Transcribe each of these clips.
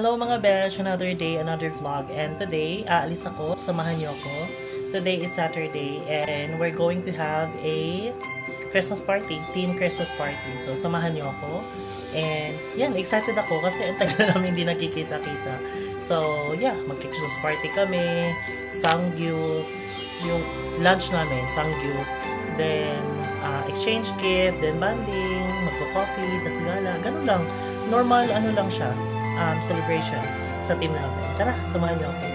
Hello mga besh, another day, another vlog. And today, aalis ako, samahan niyo ako. Today is Saturday and we're going to have a Christmas party, team Christmas party. So samahan niyo ako. And yan, excited ako kasi ang tagal namin hindi nakikita-kita. So yeah, mag-Christmas party kami, Sangyup, yung lunch namin, Sangyup. Then exchange gift, then banding, magko-coffee, tas gala, ganun lang. Normal ano lang siya. Celebration sa team namin. Tara, samahan niyo ako.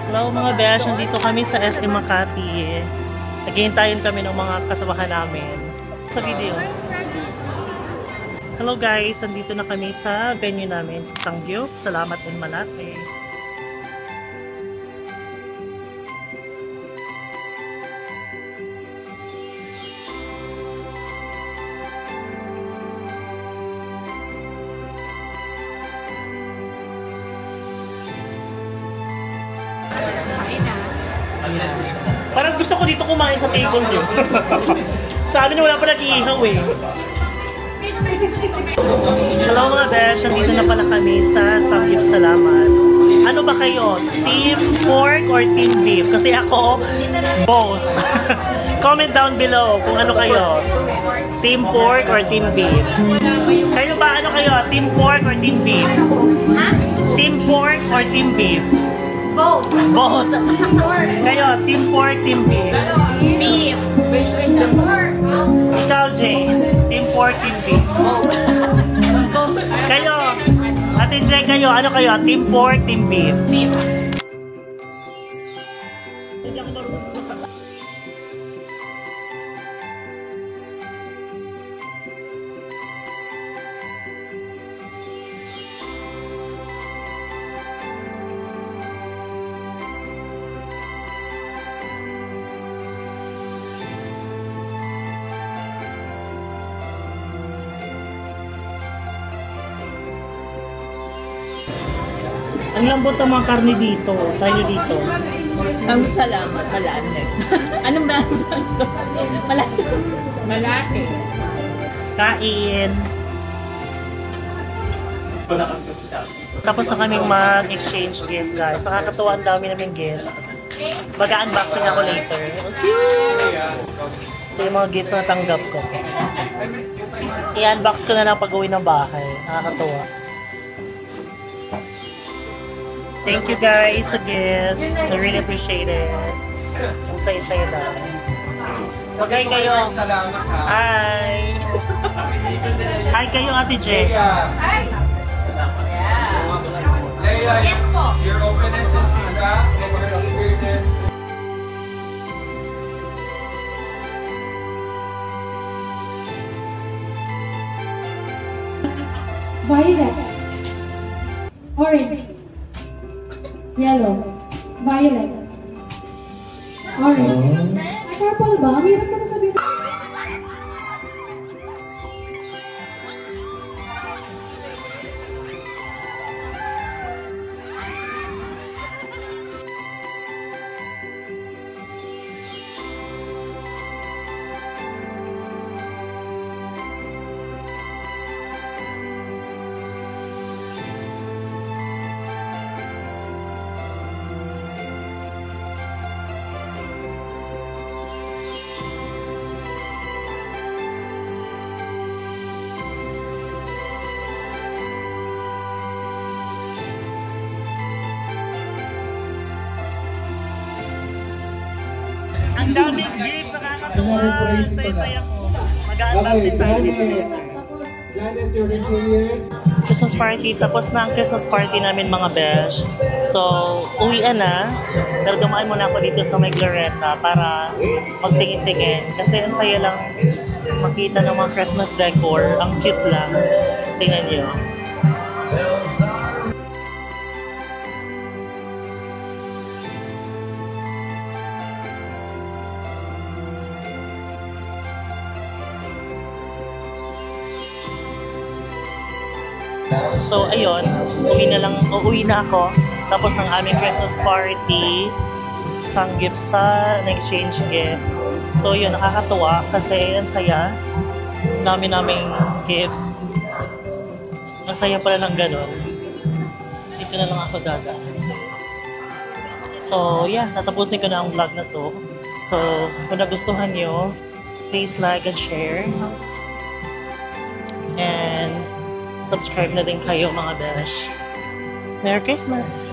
Hello mga besh, nandito kami sa SM Makati. Naghihintayin kami ng mga kasamahan namin sa video. Hello guys, nandito na kami sa venue namin sa Sangyup. Salamat din Malate. Parang gusto ko dito kumain sa table niyo. Sabi niyo wala pa nag-iihaw eh. Hello mga besh, nandito na pala kami sa Sangyup. Salamat. Ano ba kayo? Team pork or team beef? Kasi ako, both. Comment down below kung ano kayo. Team pork or team beef? Kayo ba ano kayo? Team pork or team beef? Team pork or team beef? Both. Both. Kayo, team pork, team beef? Beef. Ikaw, Jay. Team pork, team beef? Kayo, Ate Jay, kayo, ano kayo? Team pork, team beef? Beef. Ang lambot ng mga karne dito. Tayo dito. Sangyup salamat. Malaki. Anong ba? Malaki. Malaki. Kain. Tapos na kaming mag-exchange gift, guys. Nakakatuwa, ang dami naming gift. Mag-unboxing ako later. Ito yung mga gifts na natanggap ko. I-unbox ko na lang pag-uwi ng bahay. Nakakatuwa. Thank you guys sa gifts. I really appreciate it. Ang saya-saya na. Mag-hi kayo. Hi. Hi kayo, Ate J. Hi. Yeah. Yes po. Your openness and feedback and your eagerness. Violet, orange, yellow, violet, orange. Purple ba? Hirap ka na sabihin. Ang daming gifts, nakakatuwa. Saya-saya ko. Mag-unboxing tayo dito later. Christmas party. Tapos na ang Christmas party namin mga besh. So, uwian na. Pero dumaan muna ako dito sa may Glorieta para magtingin-tingin. Kasi ang saya lang makita ng mga Christmas decor. Ang cute lang. Tingnan nyo. So, ayun, uuwi na ako. Tapos ang aming Christmas party, isang gift sa exchange gift. So yun, nakakatuwa kasi ang saya. Dami naming gifts. Ang saya pala ng ganun. Dito na lang ako dadaan. So yeah, natapusin ko na ang vlog na to. So kung nagustuhan nyo, please like and share. And subscribe na din kayo mga besh. Merry Christmas!